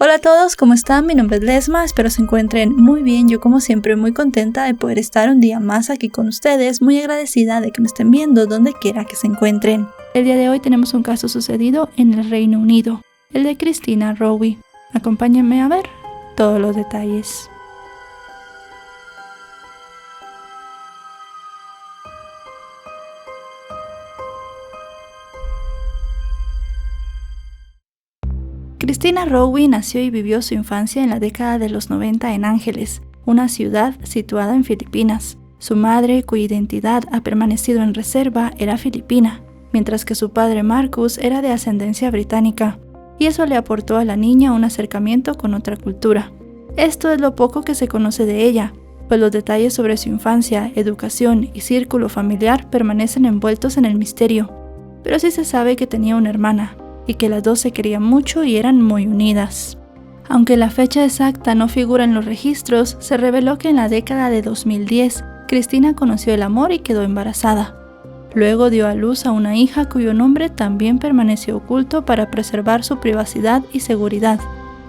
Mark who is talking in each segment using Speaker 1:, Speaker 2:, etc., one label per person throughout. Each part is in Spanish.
Speaker 1: Hola a todos, ¿cómo están? Mi nombre es Lesma, espero se encuentren muy bien. Yo como siempre muy contenta de poder estar un día más aquí con ustedes, muy agradecida de que me estén viendo donde quiera que se encuentren. El día de hoy tenemos un caso sucedido en el Reino Unido, el de Christina Rowe. Acompáñenme a ver todos los detalles. Christina Rowe nació y vivió su infancia en la década de los 90 en Ángeles, una ciudad situada en Filipinas. Su madre, cuya identidad ha permanecido en reserva, era filipina, mientras que su padre Marcus era de ascendencia británica, y eso le aportó a la niña un acercamiento con otra cultura. Esto es lo poco que se conoce de ella, pues los detalles sobre su infancia, educación y círculo familiar permanecen envueltos en el misterio, pero sí se sabe que tenía una hermana, y que las dos se querían mucho y eran muy unidas. Aunque la fecha exacta no figura en los registros, se reveló que en la década de 2010, Christina conoció el amor y quedó embarazada. Luego dio a luz a una hija cuyo nombre también permaneció oculto para preservar su privacidad y seguridad.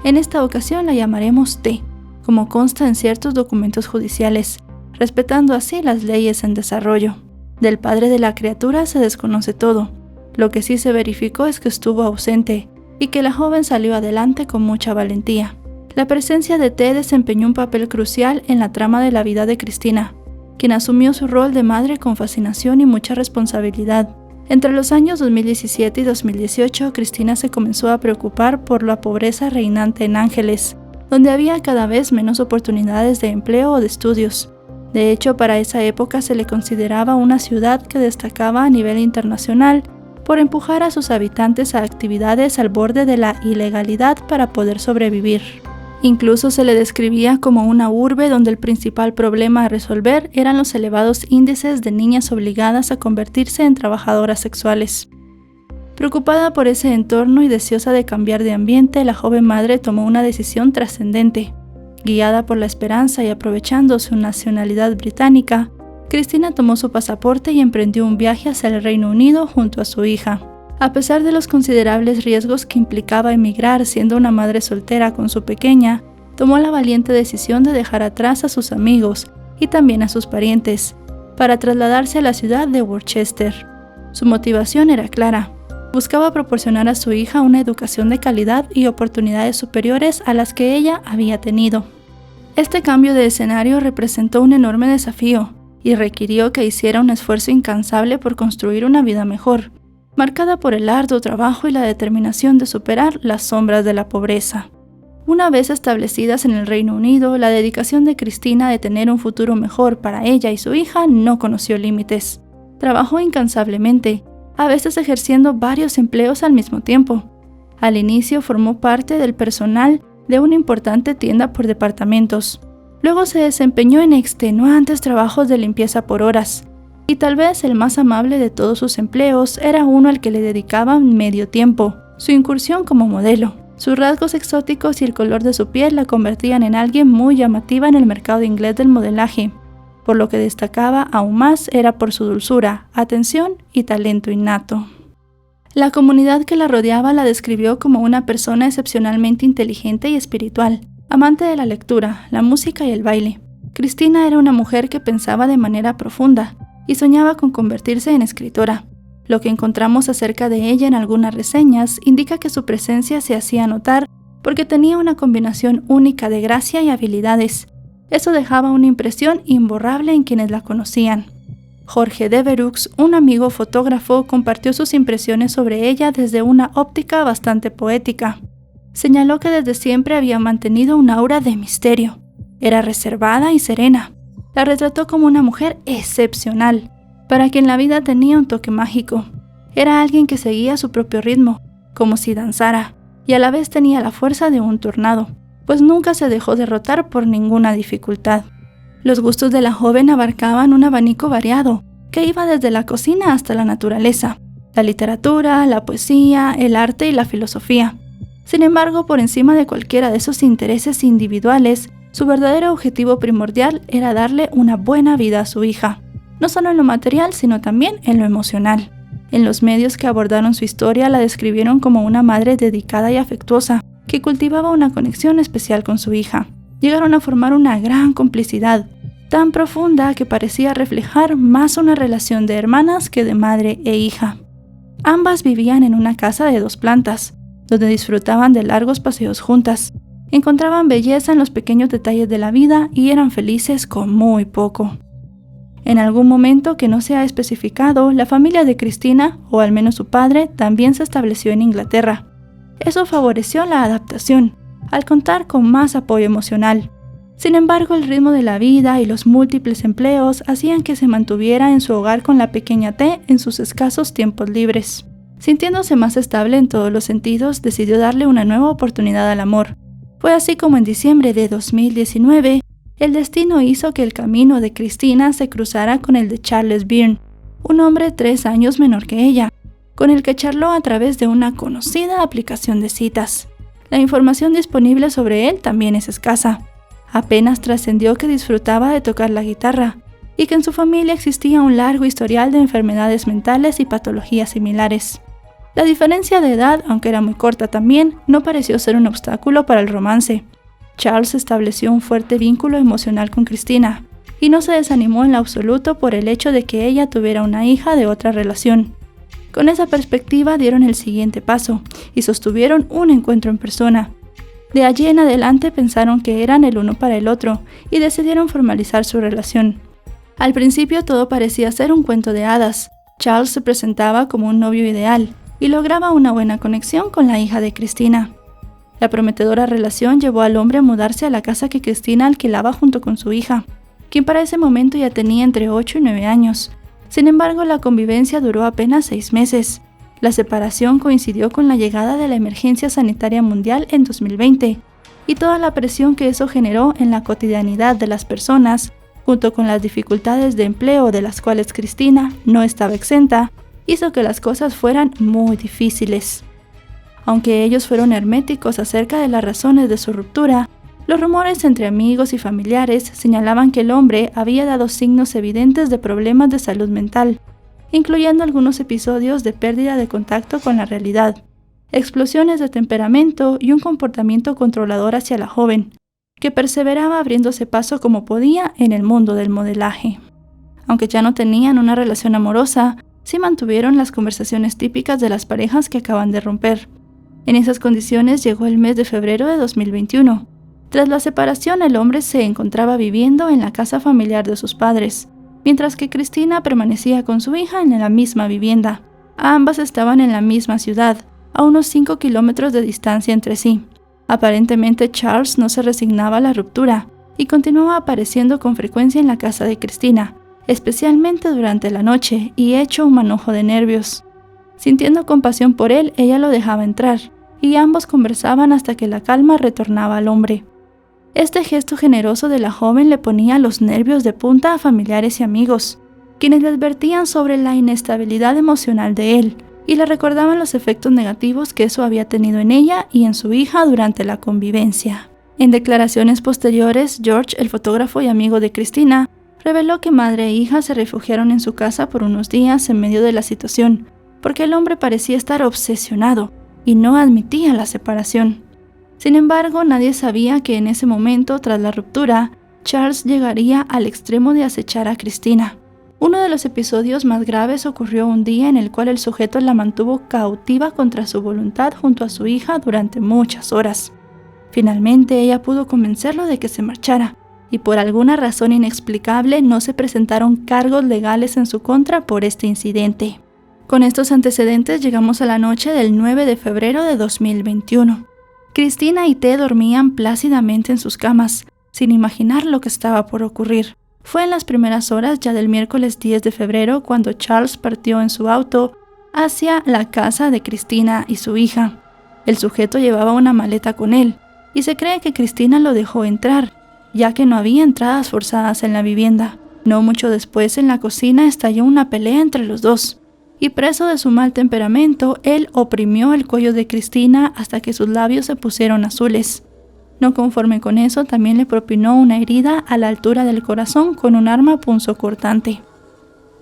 Speaker 1: En esta ocasión la llamaremos T, como consta en ciertos documentos judiciales, respetando así las leyes en desarrollo. Del padre de la criatura se desconoce todo. Lo que sí se verificó es que estuvo ausente y que la joven salió adelante con mucha valentía. La presencia de T desempeñó un papel crucial en la trama de la vida de Christina, quien asumió su rol de madre con fascinación y mucha responsabilidad. Entre los años 2017 y 2018, Christina se comenzó a preocupar por la pobreza reinante en Ángeles, donde había cada vez menos oportunidades de empleo o de estudios. De hecho, para esa época se le consideraba una ciudad que destacaba a nivel internacional por empujar a sus habitantes a actividades al borde de la ilegalidad para poder sobrevivir. Incluso se le describía como una urbe donde el principal problema a resolver eran los elevados índices de niñas obligadas a convertirse en trabajadoras sexuales. Preocupada por ese entorno y deseosa de cambiar de ambiente, la joven madre tomó una decisión trascendente. Guiada por la esperanza y aprovechando su nacionalidad británica, Christina tomó su pasaporte y emprendió un viaje hacia el Reino Unido junto a su hija. A pesar de los considerables riesgos que implicaba emigrar siendo una madre soltera con su pequeña, tomó la valiente decisión de dejar atrás a sus amigos y también a sus parientes, para trasladarse a la ciudad de Worcester. Su motivación era clara. Buscaba proporcionar a su hija una educación de calidad y oportunidades superiores a las que ella había tenido. Este cambio de escenario representó un enorme desafío, y requirió que hiciera un esfuerzo incansable por construir una vida mejor, marcada por el arduo trabajo y la determinación de superar las sombras de la pobreza. Una vez establecidas en el Reino Unido, la dedicación de Christina de tener un futuro mejor para ella y su hija no conoció límites. Trabajó incansablemente, a veces ejerciendo varios empleos al mismo tiempo. Al inicio formó parte del personal de una importante tienda por departamentos. Luego se desempeñó en extenuantes trabajos de limpieza por horas, y tal vez el más amable de todos sus empleos era uno al que le dedicaba medio tiempo, su incursión como modelo. Sus rasgos exóticos y el color de su piel la convertían en alguien muy llamativa en el mercado inglés del modelaje. Por lo que destacaba aún más era por su dulzura, atención y talento innato. La comunidad que la rodeaba la describió como una persona excepcionalmente inteligente y espiritual, amante de la lectura, la música y el baile. Christina era una mujer que pensaba de manera profunda y soñaba con convertirse en escritora. Lo que encontramos acerca de ella en algunas reseñas indica que su presencia se hacía notar porque tenía una combinación única de gracia y habilidades. Eso dejaba una impresión imborrable en quienes la conocían. Jorge Devereux, un amigo fotógrafo, compartió sus impresiones sobre ella desde una óptica bastante poética. Señaló que desde siempre había mantenido un aura de misterio. Era reservada y serena. La retrató como una mujer excepcional, para quien la vida tenía un toque mágico. Era alguien que seguía su propio ritmo, como si danzara, y a la vez tenía la fuerza de un tornado, pues nunca se dejó derrotar por ninguna dificultad. Los gustos de la joven abarcaban un abanico variado, que iba desde la cocina hasta la naturaleza, la literatura, la poesía, el arte y la filosofía. Sin embargo, por encima de cualquiera de esos intereses individuales, su verdadero objetivo primordial era darle una buena vida a su hija, no solo en lo material, sino también en lo emocional. En los medios que abordaron su historia la describieron como una madre dedicada y afectuosa, que cultivaba una conexión especial con su hija. Llegaron a formar una gran complicidad, tan profunda que parecía reflejar más una relación de hermanas que de madre e hija. Ambas vivían en una casa de 2 plantas, donde disfrutaban de largos paseos juntas, encontraban belleza en los pequeños detalles de la vida y eran felices con muy poco. En algún momento que no se ha especificado, la familia de Cristina, o al menos su padre, también se estableció en Inglaterra. Eso favoreció la adaptación, al contar con más apoyo emocional. Sin embargo, el ritmo de la vida y los múltiples empleos hacían que se mantuviera en su hogar con la pequeña T en sus escasos tiempos libres. Sintiéndose más estable en todos los sentidos, decidió darle una nueva oportunidad al amor. Fue así como en diciembre de 2019, el destino hizo que el camino de Cristina se cruzara con el de Charles Byrne, un hombre 3 años menor que ella, con el que charló a través de una conocida aplicación de citas. La información disponible sobre él también es escasa. Apenas trascendió que disfrutaba de tocar la guitarra y que en su familia existía un largo historial de enfermedades mentales y patologías similares. La diferencia de edad, aunque era muy corta también, no pareció ser un obstáculo para el romance. Charles estableció un fuerte vínculo emocional con Cristina y no se desanimó en lo absoluto por el hecho de que ella tuviera una hija de otra relación. Con esa perspectiva dieron el siguiente paso y sostuvieron un encuentro en persona. De allí en adelante pensaron que eran el uno para el otro y decidieron formalizar su relación. Al principio todo parecía ser un cuento de hadas. Charles se presentaba como un novio ideal y lograba una buena conexión con la hija de Cristina. La prometedora relación llevó al hombre a mudarse a la casa que Cristina alquilaba junto con su hija, quien para ese momento ya tenía entre 8 y 9 años. Sin embargo, la convivencia duró apenas 6 meses. La separación coincidió con la llegada de la emergencia sanitaria mundial en 2020 y toda la presión que eso generó en la cotidianidad de las personas, junto con las dificultades de empleo de las cuales Cristina no estaba exenta, hizo que las cosas fueran muy difíciles. Aunque ellos fueron herméticos acerca de las razones de su ruptura, los rumores entre amigos y familiares señalaban que el hombre había dado signos evidentes de problemas de salud mental, incluyendo algunos episodios de pérdida de contacto con la realidad, explosiones de temperamento y un comportamiento controlador hacia la joven, que perseveraba abriéndose paso como podía en el mundo del modelaje. Aunque ya no tenían una relación amorosa, sí mantuvieron las conversaciones típicas de las parejas que acaban de romper. En esas condiciones llegó el mes de febrero de 2021. Tras la separación, el hombre se encontraba viviendo en la casa familiar de sus padres, mientras que Cristina permanecía con su hija en la misma vivienda. Ambas estaban en la misma ciudad, a unos 5 kilómetros de distancia entre sí. Aparentemente Charles no se resignaba a la ruptura y continuaba apareciendo con frecuencia en la casa de Cristina, especialmente durante la noche y hecho un manojo de nervios. Sintiendo compasión por él, ella lo dejaba entrar y ambos conversaban hasta que la calma retornaba al hombre. Este gesto generoso de la joven le ponía los nervios de punta a familiares y amigos, quienes le advertían sobre la inestabilidad emocional de él y le recordaban los efectos negativos que eso había tenido en ella y en su hija durante la convivencia. En declaraciones posteriores, George, el fotógrafo y amigo de Cristina, reveló que madre e hija se refugiaron en su casa por unos días en medio de la situación, porque el hombre parecía estar obsesionado y no admitía la separación. Sin embargo, nadie sabía que en ese momento, tras la ruptura, Charles llegaría al extremo de acechar a Cristina. Uno de los episodios más graves ocurrió un día en el cual el sujeto la mantuvo cautiva contra su voluntad junto a su hija durante muchas horas. Finalmente, ella pudo convencerlo de que se marchara, y por alguna razón inexplicable no se presentaron cargos legales en su contra por este incidente. Con estos antecedentes llegamos a la noche del 9 de febrero de 2021. Cristina y T dormían plácidamente en sus camas, sin imaginar lo que estaba por ocurrir. Fue en las primeras horas ya del miércoles 10 de febrero cuando Charles partió en su auto hacia la casa de Cristina y su hija. El sujeto llevaba una maleta con él, y se cree que Cristina lo dejó entrar, ya que no había entradas forzadas en la vivienda. No mucho después, en la cocina estalló una pelea entre los dos, y preso de su mal temperamento, él oprimió el cuello de Cristina hasta que sus labios se pusieron azules. No conforme con eso, también le propinó una herida a la altura del corazón con un arma punzocortante.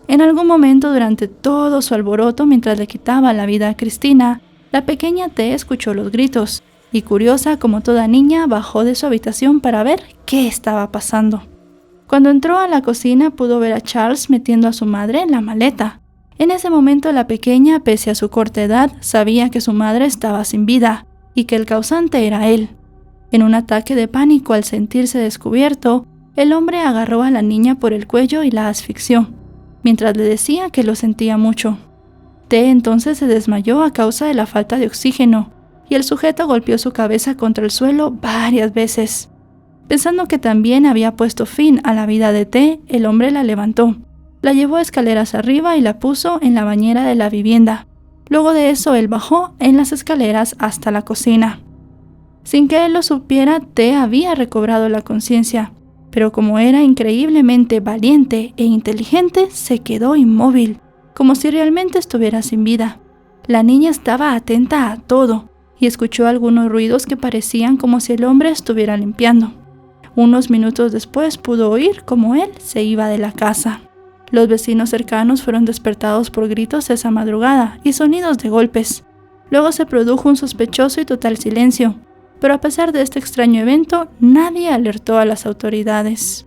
Speaker 1: En algún momento durante todo su alboroto, mientras le quitaba la vida a Cristina, la pequeña T escuchó los gritos y curiosa como toda niña bajó de su habitación para ver qué estaba pasando. Cuando entró a la cocina pudo ver a Charles metiendo a su madre en la maleta. En ese momento la pequeña, pese a su corta edad, sabía que su madre estaba sin vida y que el causante era él. En un ataque de pánico al sentirse descubierto, el hombre agarró a la niña por el cuello y la asfixió, mientras le decía que lo sentía mucho. T entonces se desmayó a causa de la falta de oxígeno, y el sujeto golpeó su cabeza contra el suelo varias veces. Pensando que también había puesto fin a la vida de T, el hombre la levantó, la llevó escaleras arriba y la puso en la bañera de la vivienda. Luego de eso, él bajó en las escaleras hasta la cocina. Sin que él lo supiera, T había recobrado la conciencia, pero como era increíblemente valiente e inteligente, se quedó inmóvil, como si realmente estuviera sin vida. La niña estaba atenta a todo y escuchó algunos ruidos que parecían como si el hombre estuviera limpiando. Unos minutos después pudo oír cómo él se iba de la casa. Los vecinos cercanos fueron despertados por gritos esa madrugada y sonidos de golpes. Luego se produjo un sospechoso y total silencio, pero a pesar de este extraño evento, nadie alertó a las autoridades.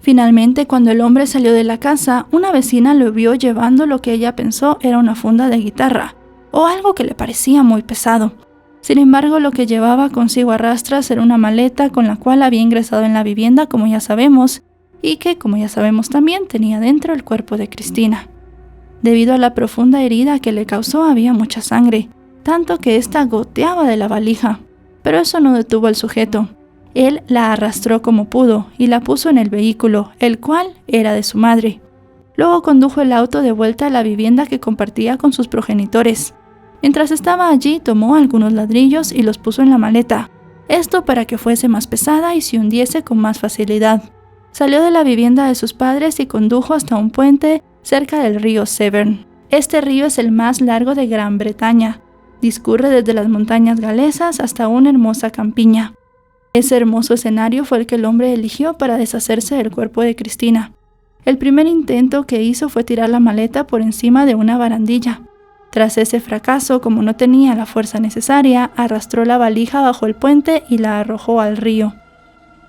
Speaker 1: Finalmente, cuando el hombre salió de la casa, una vecina lo vio llevando lo que ella pensó era una funda de guitarra, o algo que le parecía muy pesado. Sin embargo, lo que llevaba consigo a rastras era una maleta con la cual había ingresado en la vivienda, como ya sabemos, y que, como ya sabemos también, tenía dentro el cuerpo de Cristina. Debido a la profunda herida que le causó, había mucha sangre, tanto que ésta goteaba de la valija. Pero eso no detuvo al sujeto. Él la arrastró como pudo y la puso en el vehículo, el cual era de su madre. Luego condujo el auto de vuelta a la vivienda que compartía con sus progenitores. Mientras estaba allí, tomó algunos ladrillos y los puso en la maleta. Esto para que fuese más pesada y se hundiese con más facilidad. Salió de la vivienda de sus padres y condujo hasta un puente cerca del río Severn. Este río es el más largo de Gran Bretaña. Discurre desde las montañas galesas hasta una hermosa campiña. Ese hermoso escenario fue el que el hombre eligió para deshacerse del cuerpo de Cristina. El primer intento que hizo fue tirar la maleta por encima de una barandilla. Tras ese fracaso, como no tenía la fuerza necesaria, arrastró la valija bajo el puente y la arrojó al río.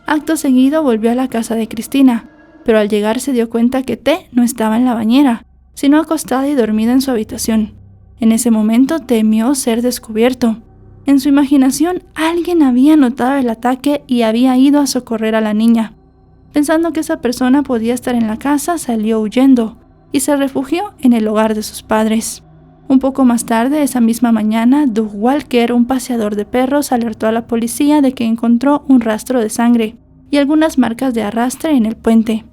Speaker 1: Acto seguido volvió a la casa de Cristina, pero al llegar se dio cuenta que T no estaba en la bañera, sino acostada y dormida en su habitación. En ese momento temió ser descubierto. En su imaginación, alguien había notado el ataque y había ido a socorrer a la niña. Pensando que esa persona podía estar en la casa, salió huyendo y se refugió en el hogar de sus padres. Un poco más tarde, esa misma mañana, Doug Walker, un paseador de perros, alertó a la policía de que encontró un rastro de sangre y algunas marcas de arrastre en el puente.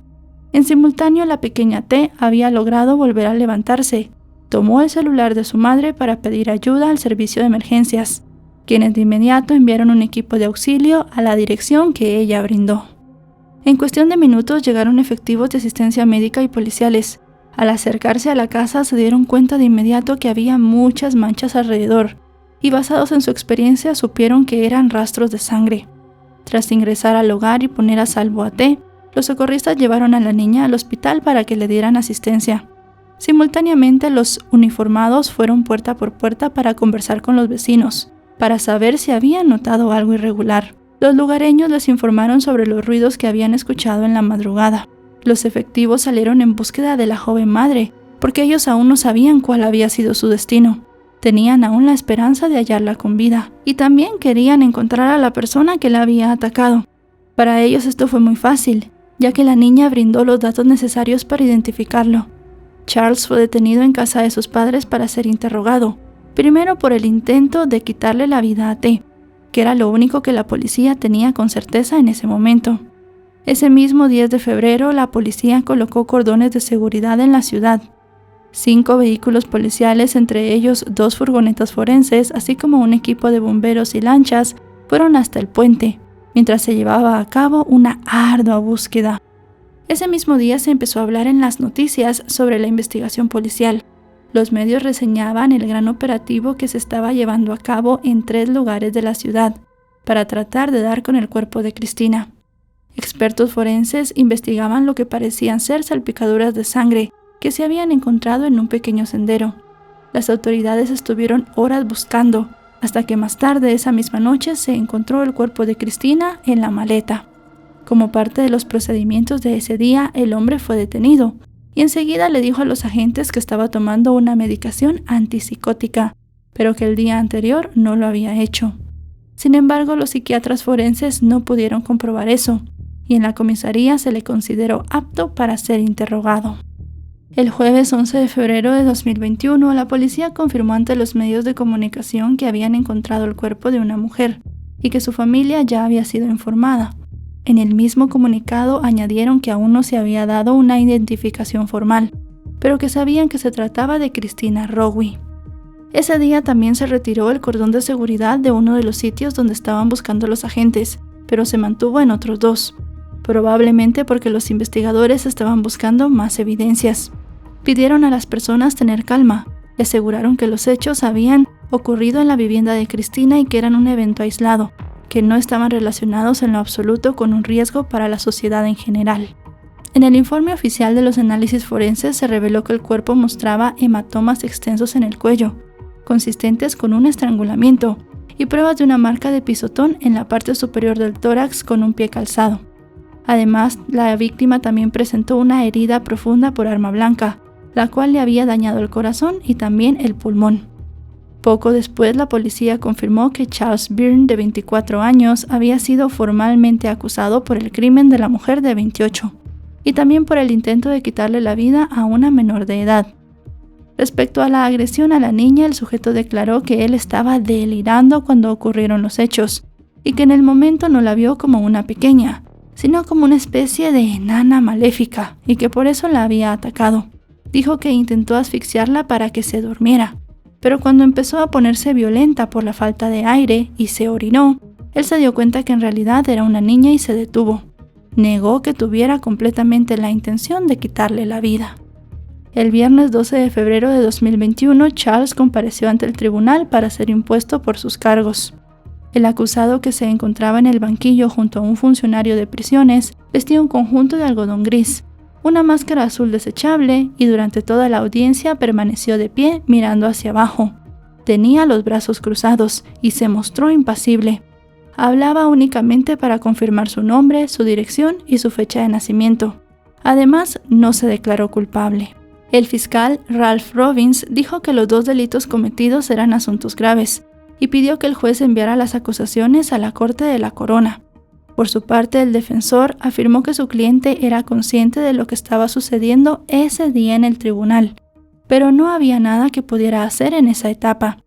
Speaker 1: En simultáneo, la pequeña T había logrado volver a levantarse. Tomó el celular de su madre para pedir ayuda al servicio de emergencias, quienes de inmediato enviaron un equipo de auxilio a la dirección que ella brindó. En cuestión de minutos llegaron efectivos de asistencia médica y policiales. Al acercarse a la casa se dieron cuenta de inmediato que había muchas manchas alrededor, y basados en su experiencia supieron que eran rastros de sangre. Tras ingresar al hogar y poner a salvo a T, los socorristas llevaron a la niña al hospital para que le dieran asistencia. Simultáneamente, los uniformados fueron puerta por puerta para conversar con los vecinos, para saber si habían notado algo irregular. Los lugareños les informaron sobre los ruidos que habían escuchado en la madrugada. Los efectivos salieron en búsqueda de la joven madre, porque ellos aún no sabían cuál había sido su destino. Tenían aún la esperanza de hallarla con vida, y también querían encontrar a la persona que la había atacado. Para ellos esto fue muy fácil, ya que la niña brindó los datos necesarios para identificarlo. Charles fue detenido en casa de sus padres para ser interrogado, primero por el intento de quitarle la vida a T, que era lo único que la policía tenía con certeza en ese momento. Ese mismo 10 de febrero, la policía colocó cordones de seguridad en la ciudad. 5 vehículos policiales, entre ellos 2 furgonetas forenses, así como un equipo de bomberos y lanchas, fueron hasta el puente, mientras se llevaba a cabo una ardua búsqueda. Ese mismo día se empezó a hablar en las noticias sobre la investigación policial. Los medios reseñaban el gran operativo que se estaba llevando a cabo en 3 lugares de la ciudad para tratar de dar con el cuerpo de Cristina. Expertos forenses investigaban lo que parecían ser salpicaduras de sangre que se habían encontrado en un pequeño sendero. Las autoridades estuvieron horas buscando, hasta que más tarde esa misma noche se encontró el cuerpo de Cristina en la maleta. Como parte de los procedimientos de ese día, el hombre fue detenido y enseguida le dijo a los agentes que estaba tomando una medicación antipsicótica, pero que el día anterior no lo había hecho. Sin embargo, los psiquiatras forenses no pudieron comprobar eso, y en la comisaría se le consideró apto para ser interrogado. El jueves 11 de febrero de 2021, la policía confirmó ante los medios de comunicación que habían encontrado el cuerpo de una mujer y que su familia ya había sido informada. En el mismo comunicado añadieron que aún no se había dado una identificación formal, pero que sabían que se trataba de Christina Rowe. Ese día también se retiró el cordón de seguridad de uno de los sitios donde estaban buscando los agentes, pero se mantuvo en otros dos, probablemente porque los investigadores estaban buscando más evidencias. Pidieron a las personas tener calma, le aseguraron que los hechos habían ocurrido en la vivienda de Cristina y que eran un evento aislado, que no estaban relacionados en lo absoluto con un riesgo para la sociedad en general. En el informe oficial de los análisis forenses se reveló que el cuerpo mostraba hematomas extensos en el cuello, consistentes con un estrangulamiento, y pruebas de una marca de pisotón en la parte superior del tórax con un pie calzado. Además, la víctima también presentó una herida profunda por arma blanca, la cual le había dañado el corazón y también el pulmón. Poco después, la policía confirmó que Charles Byrne, de 24 años, había sido formalmente acusado por el crimen de la mujer de 28, y también por el intento de quitarle la vida a una menor de edad. Respecto a la agresión a la niña, el sujeto declaró que él estaba delirando cuando ocurrieron los hechos, y que en el momento no la vio como una pequeña, sino como una especie de enana maléfica, y que por eso la había atacado. Dijo que intentó asfixiarla para que se durmiera, pero cuando empezó a ponerse violenta por la falta de aire y se orinó, él se dio cuenta que en realidad era una niña y se detuvo. Negó que tuviera completamente la intención de quitarle la vida. El viernes 12 de febrero de 2021, Charles compareció ante el tribunal para ser impuesto por sus cargos. El acusado, que se encontraba en el banquillo junto a un funcionario de prisiones, vestía un conjunto de algodón gris, una máscara azul desechable y durante toda la audiencia permaneció de pie mirando hacia abajo. Tenía los brazos cruzados y se mostró impasible. Hablaba únicamente para confirmar su nombre, su dirección y su fecha de nacimiento. Además, no se declaró culpable. El fiscal Ralph Robbins dijo que los dos delitos cometidos eran asuntos graves y pidió que el juez enviara las acusaciones a la Corte de la Corona. Por su parte, el defensor afirmó que su cliente era consciente de lo que estaba sucediendo ese día en el tribunal, pero no había nada que pudiera hacer en esa etapa.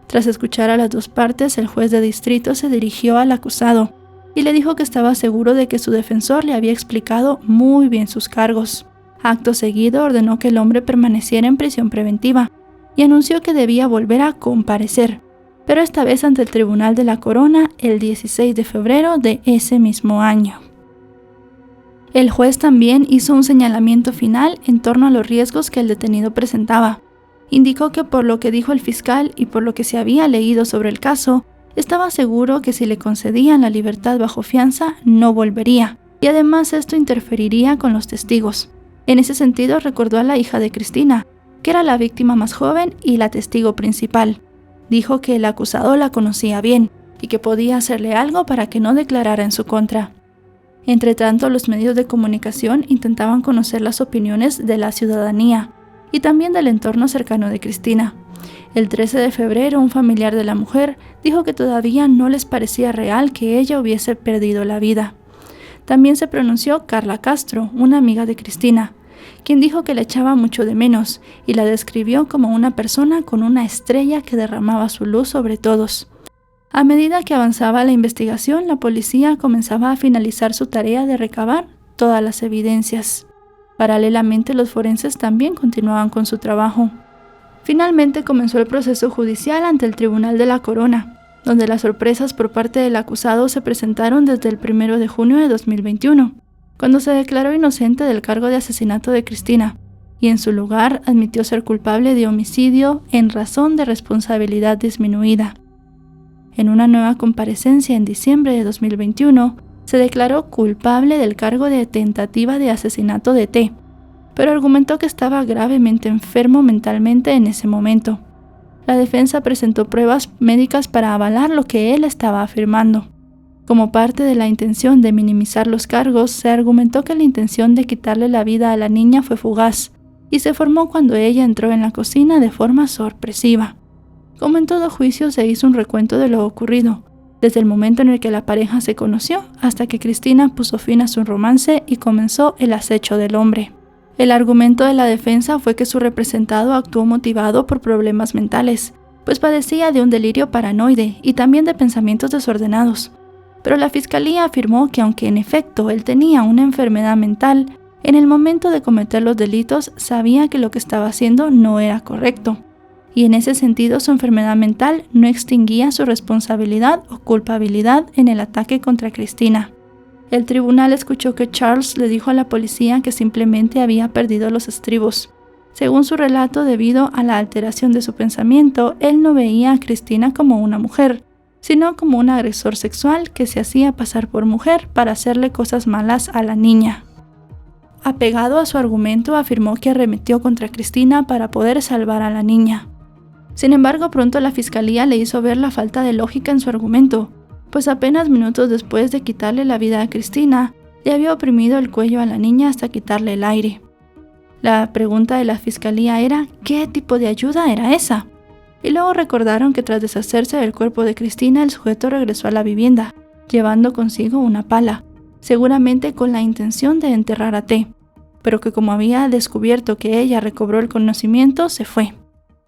Speaker 1: Tras escuchar a las dos partes, el juez de distrito se dirigió al acusado y le dijo que estaba seguro de que su defensor le había explicado muy bien sus cargos. Acto seguido, ordenó que el hombre permaneciera en prisión preventiva y anunció que debía volver a comparecer, pero esta vez ante el Tribunal de la Corona el 16 de febrero de ese mismo año. El juez también hizo un señalamiento final en torno a los riesgos que el detenido presentaba. Indicó que por lo que dijo el fiscal y por lo que se había leído sobre el caso, estaba seguro que si le concedían la libertad bajo fianza no volvería, y además esto interferiría con los testigos. En ese sentido, recordó a la hija de Cristina, que era la víctima más joven y la testigo principal. Dijo que el acusado la conocía bien y que podía hacerle algo para que no declarara en su contra. Entretanto, los medios de comunicación intentaban conocer las opiniones de la ciudadanía y también del entorno cercano de Cristina. El 13 de febrero, un familiar de la mujer dijo que todavía no les parecía real que ella hubiese perdido la vida. También se pronunció Carla Castro, una amiga de Cristina, quien dijo que la echaba mucho de menos y la describió como una persona con una estrella que derramaba su luz sobre todos. A medida que avanzaba la investigación, la policía comenzaba a finalizar su tarea de recabar todas las evidencias. Paralelamente, los forenses también continuaban con su trabajo. Finalmente comenzó el proceso judicial ante el Tribunal de la Corona, donde las sorpresas por parte del acusado se presentaron desde el 1 de junio de 2021, cuando se declaró inocente del cargo de asesinato de Cristina, y en su lugar admitió ser culpable de homicidio en razón de responsabilidad disminuida. En una nueva comparecencia en diciembre de 2021, se declaró culpable del cargo de tentativa de asesinato de T, pero argumentó que estaba gravemente enfermo mentalmente en ese momento. La defensa presentó pruebas médicas para avalar lo que él estaba afirmando. Como parte de la intención de minimizar los cargos, se argumentó que la intención de quitarle la vida a la niña fue fugaz y se formó cuando ella entró en la cocina de forma sorpresiva. Como en todo juicio, se hizo un recuento de lo ocurrido, desde el momento en el que la pareja se conoció hasta que Cristina puso fin a su romance y comenzó el acecho del hombre. El argumento de la defensa fue que su representado actuó motivado por problemas mentales, pues padecía de un delirio paranoide y también de pensamientos desordenados. Pero la fiscalía afirmó que aunque en efecto él tenía una enfermedad mental, en el momento de cometer los delitos sabía que lo que estaba haciendo no era correcto, y en ese sentido su enfermedad mental no extinguía su responsabilidad o culpabilidad en el ataque contra Cristina. El tribunal escuchó que Charles le dijo a la policía que simplemente había perdido los estribos. Según su relato, debido a la alteración de su pensamiento, él no veía a Cristina como una mujer, sino como un agresor sexual que se hacía pasar por mujer para hacerle cosas malas a la niña. Apegado a su argumento, afirmó que arremetió contra Cristina para poder salvar a la niña. Sin embargo, pronto la fiscalía le hizo ver la falta de lógica en su argumento, pues apenas minutos después de quitarle la vida a Cristina, le había oprimido el cuello a la niña hasta quitarle el aire. La pregunta de la fiscalía era ¿qué tipo de ayuda era esa? Y luego recordaron que tras deshacerse del cuerpo de Cristina, el sujeto regresó a la vivienda, llevando consigo una pala, seguramente con la intención de enterrar a T, pero que como había descubierto que ella recobró el conocimiento, se fue.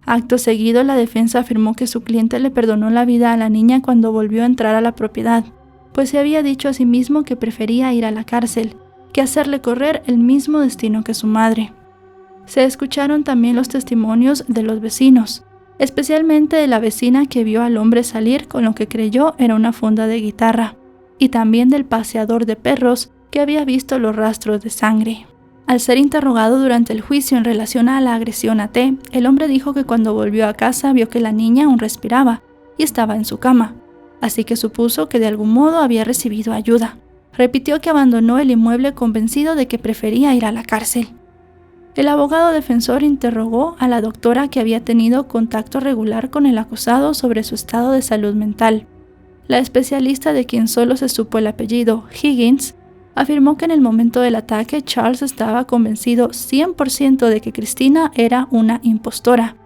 Speaker 1: Acto seguido, la defensa afirmó que su cliente le perdonó la vida a la niña cuando volvió a entrar a la propiedad, pues se había dicho a sí mismo que prefería ir a la cárcel, que hacerle correr el mismo destino que su madre. Se escucharon también los testimonios de los vecinos, especialmente de la vecina que vio al hombre salir con lo que creyó era una funda de guitarra, y también del paseador de perros que había visto los rastros de sangre. Al ser interrogado durante el juicio en relación a la agresión a T, el hombre dijo que cuando volvió a casa vio que la niña aún respiraba y estaba en su cama, así que supuso que de algún modo había recibido ayuda. Repitió que abandonó el inmueble convencido de que prefería ir a la cárcel. El abogado defensor interrogó a la doctora que había tenido contacto regular con el acusado sobre su estado de salud mental. La especialista, de quien solo se supo el apellido, Higgins, afirmó que en el momento del ataque Charles estaba convencido 100% de que Cristina era una impostora,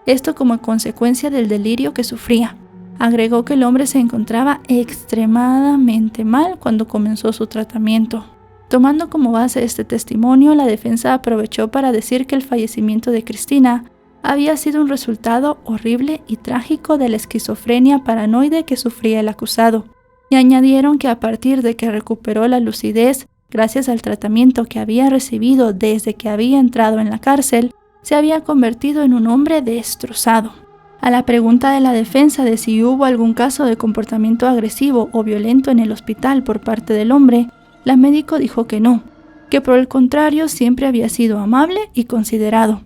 Speaker 1: esto como consecuencia del delirio que sufría. Agregó que el hombre se encontraba extremadamente mal cuando comenzó su tratamiento. Tomando como base este testimonio, la defensa aprovechó para decir que el fallecimiento de Cristina había sido un resultado horrible y trágico de la esquizofrenia paranoide que sufría el acusado, y añadieron que a partir de que recuperó la lucidez, gracias al tratamiento que había recibido desde que había entrado en la cárcel, se había convertido en un hombre destrozado. A la pregunta de la defensa de si hubo algún caso de comportamiento agresivo o violento en el hospital por parte del hombre, la médico dijo que no, que por el contrario siempre había sido amable y considerado.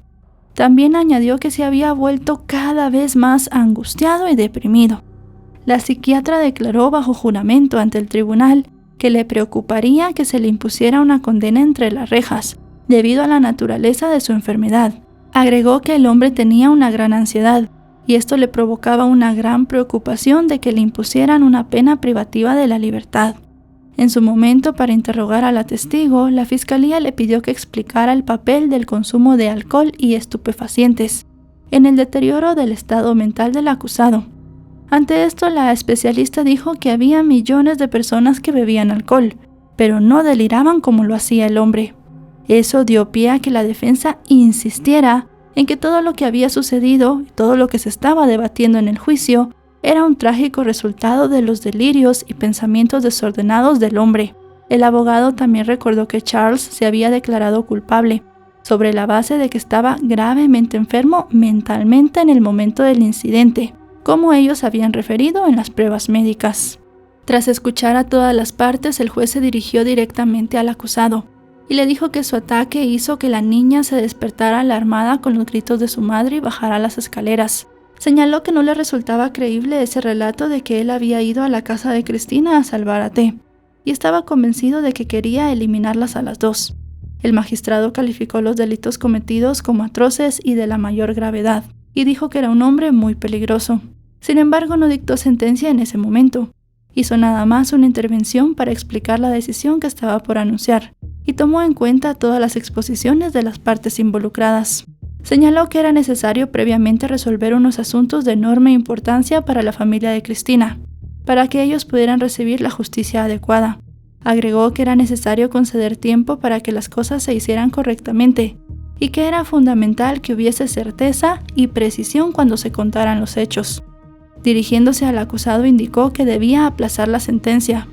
Speaker 1: También añadió que se había vuelto cada vez más angustiado y deprimido. La psiquiatra declaró bajo juramento ante el tribunal que le preocuparía que se le impusiera una condena entre las rejas, debido a la naturaleza de su enfermedad. Agregó que el hombre tenía una gran ansiedad, y esto le provocaba una gran preocupación de que le impusieran una pena privativa de la libertad. En su momento, para interrogar a la testigo, la fiscalía le pidió que explicara el papel del consumo de alcohol y estupefacientes en el deterioro del estado mental del acusado. Ante esto, la especialista dijo que había millones de personas que bebían alcohol, pero no deliraban como lo hacía el hombre. Eso dio pie a que la defensa insistiera en que todo lo que había sucedido y todo lo que se estaba debatiendo en el juicio era un trágico resultado de los delirios y pensamientos desordenados del hombre. El abogado también recordó que Charles se había declarado culpable, sobre la base de que estaba gravemente enfermo mentalmente en el momento del incidente, como ellos habían referido en las pruebas médicas. Tras escuchar a todas las partes, el juez se dirigió directamente al acusado y le dijo que su ataque hizo que la niña se despertara alarmada con los gritos de su madre y bajara las escaleras. Señaló que no le resultaba creíble ese relato de que él había ido a la casa de Cristina a salvar a T, y estaba convencido de que quería eliminarlas a las dos. El magistrado calificó los delitos cometidos como atroces y de la mayor gravedad, y dijo que era un hombre muy peligroso. Sin embargo, no dictó sentencia en ese momento. Hizo nada más una intervención para explicar la decisión que estaba por anunciar y tomó en cuenta todas las exposiciones de las partes involucradas. Señaló que era necesario previamente resolver unos asuntos de enorme importancia para la familia de Cristina, para que ellos pudieran recibir la justicia adecuada. Agregó que era necesario conceder tiempo para que las cosas se hicieran correctamente y que era fundamental que hubiese certeza y precisión cuando se contaran los hechos. Dirigiéndose al acusado, indicó que debía aplazar la sentencia,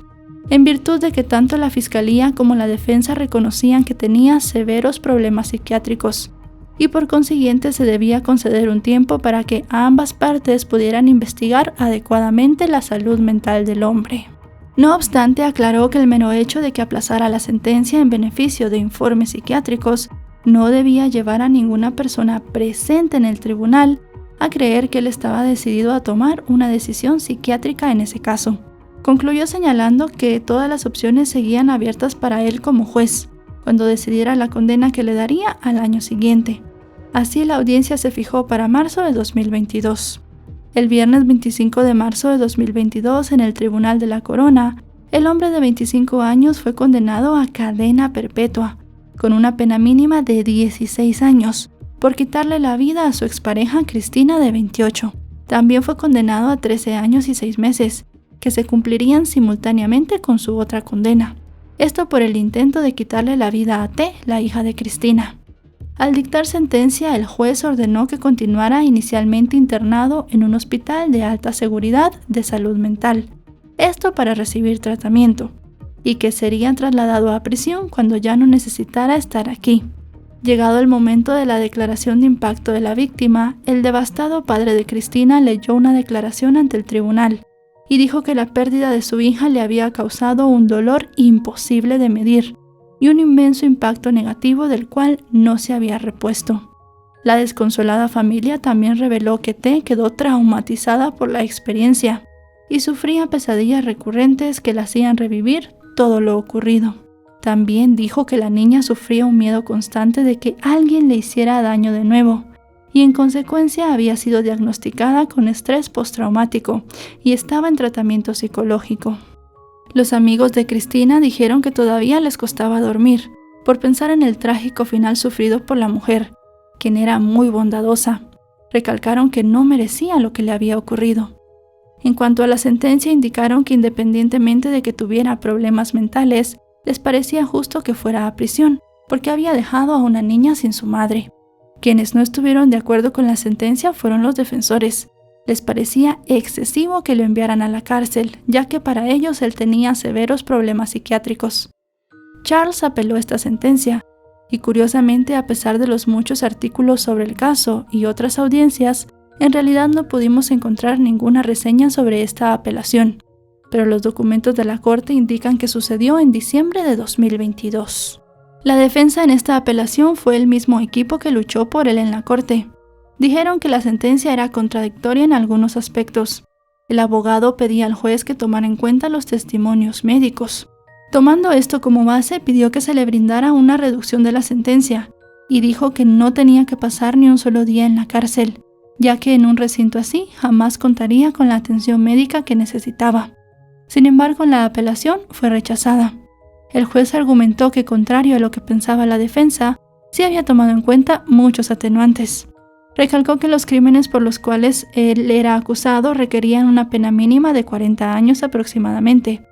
Speaker 1: en virtud de que tanto la fiscalía como la defensa reconocían que tenía severos problemas psiquiátricos, y por consiguiente se debía conceder un tiempo para que ambas partes pudieran investigar adecuadamente la salud mental del hombre. No obstante, aclaró que el mero hecho de que aplazara la sentencia en beneficio de informes psiquiátricos no debía llevar a ninguna persona presente en el tribunal a creer que él estaba decidido a tomar una decisión psiquiátrica en ese caso. Concluyó señalando que todas las opciones seguían abiertas para él como juez, cuando decidiera la condena que le daría al año siguiente. Así, la audiencia se fijó para marzo de 2022. El viernes 25 de marzo de 2022, en el Tribunal de la Corona, el hombre de 25 años fue condenado a cadena perpetua, con una pena mínima de 16 años, por quitarle la vida a su expareja Cristina, de 28. También fue condenado a 13 años y 6 meses, que se cumplirían simultáneamente con su otra condena. Esto por el intento de quitarle la vida a T, la hija de Cristina. Al dictar sentencia, el juez ordenó que continuara inicialmente internado en un hospital de alta seguridad de salud mental, esto para recibir tratamiento, y que sería trasladado a prisión cuando ya no necesitara estar aquí. Llegado el momento de la declaración de impacto de la víctima, el devastado padre de Cristina leyó una declaración ante el tribunal y dijo que la pérdida de su hija le había causado un dolor imposible de medir y un inmenso impacto negativo del cual no se había repuesto. La desconsolada familia también reveló que T quedó traumatizada por la experiencia y sufría pesadillas recurrentes que la hacían revivir todo lo ocurrido. También dijo que la niña sufría un miedo constante de que alguien le hiciera daño de nuevo, y en consecuencia había sido diagnosticada con estrés postraumático y estaba en tratamiento psicológico. Los amigos de Cristina dijeron que todavía les costaba dormir por pensar en el trágico final sufrido por la mujer, quien era muy bondadosa. Recalcaron que no merecía lo que le había ocurrido. En cuanto a la sentencia, indicaron que independientemente de que tuviera problemas mentales, les parecía justo que fuera a prisión, porque había dejado a una niña sin su madre. Quienes no estuvieron de acuerdo con la sentencia fueron los defensores. Les parecía excesivo que lo enviaran a la cárcel, ya que para ellos él tenía severos problemas psiquiátricos. Charles apeló esta sentencia, y curiosamente, a pesar de los muchos artículos sobre el caso y otras audiencias, en realidad no pudimos encontrar ninguna reseña sobre esta apelación, pero los documentos de la corte indican que sucedió en diciembre de 2022. La defensa en esta apelación fue el mismo equipo que luchó por él en la corte. Dijeron que la sentencia era contradictoria en algunos aspectos. El abogado pedía al juez que tomara en cuenta los testimonios médicos. Tomando esto como base, pidió que se le brindara una reducción de la sentencia y dijo que no tenía que pasar ni un solo día en la cárcel, ya que en un recinto así jamás contaría con la atención médica que necesitaba. Sin embargo, la apelación fue rechazada. El juez argumentó que, contrario a lo que pensaba la defensa, sí había tomado en cuenta muchos atenuantes. Recalcó que los crímenes por los cuales él era acusado requerían una pena mínima de 40 años aproximadamente.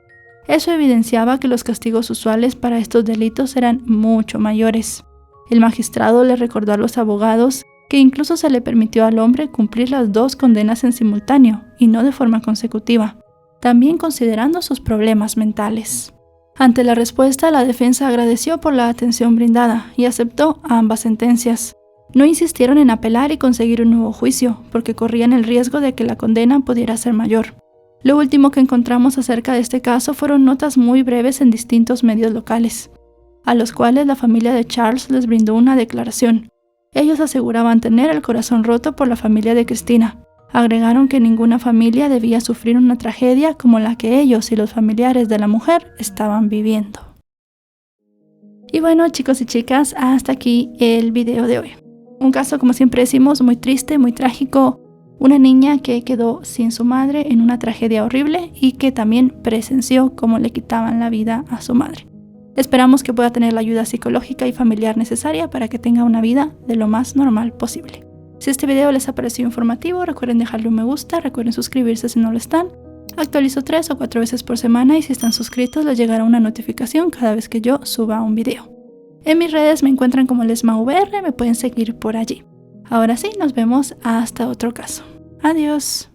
Speaker 1: Eso evidenciaba que los castigos usuales para estos delitos eran mucho mayores. El magistrado le recordó a los abogados que incluso se le permitió al hombre cumplir las 2 condenas en simultáneo y no de forma consecutiva, también considerando sus problemas mentales. Ante la respuesta, la defensa agradeció por la atención brindada y aceptó ambas sentencias. No insistieron en apelar y conseguir un nuevo juicio, porque corrían el riesgo de que la condena pudiera ser mayor. Lo último que encontramos acerca de este caso fueron notas muy breves en distintos medios locales, a los cuales la familia de Charles les brindó una declaración. Ellos aseguraban tener el corazón roto por la familia de Cristina. Agregaron que ninguna familia debía sufrir una tragedia como la que ellos y los familiares de la mujer estaban viviendo. Y bueno, chicos y chicas, hasta aquí el video de hoy. Un caso, como siempre decimos, muy triste, muy trágico. Una niña que quedó sin su madre en una tragedia horrible y que también presenció cómo le quitaban la vida a su madre. Esperamos que pueda tener la ayuda psicológica y familiar necesaria para que tenga una vida de lo más normal posible. Si este video les ha parecido informativo, recuerden dejarle un me gusta, recuerden suscribirse si no lo están. Actualizo 3 o 4 veces por semana y si están suscritos les llegará una notificación cada vez que yo suba un video. En mis redes me encuentran como LesmaVR, me pueden seguir por allí. Ahora sí, nos vemos hasta otro caso. Adiós.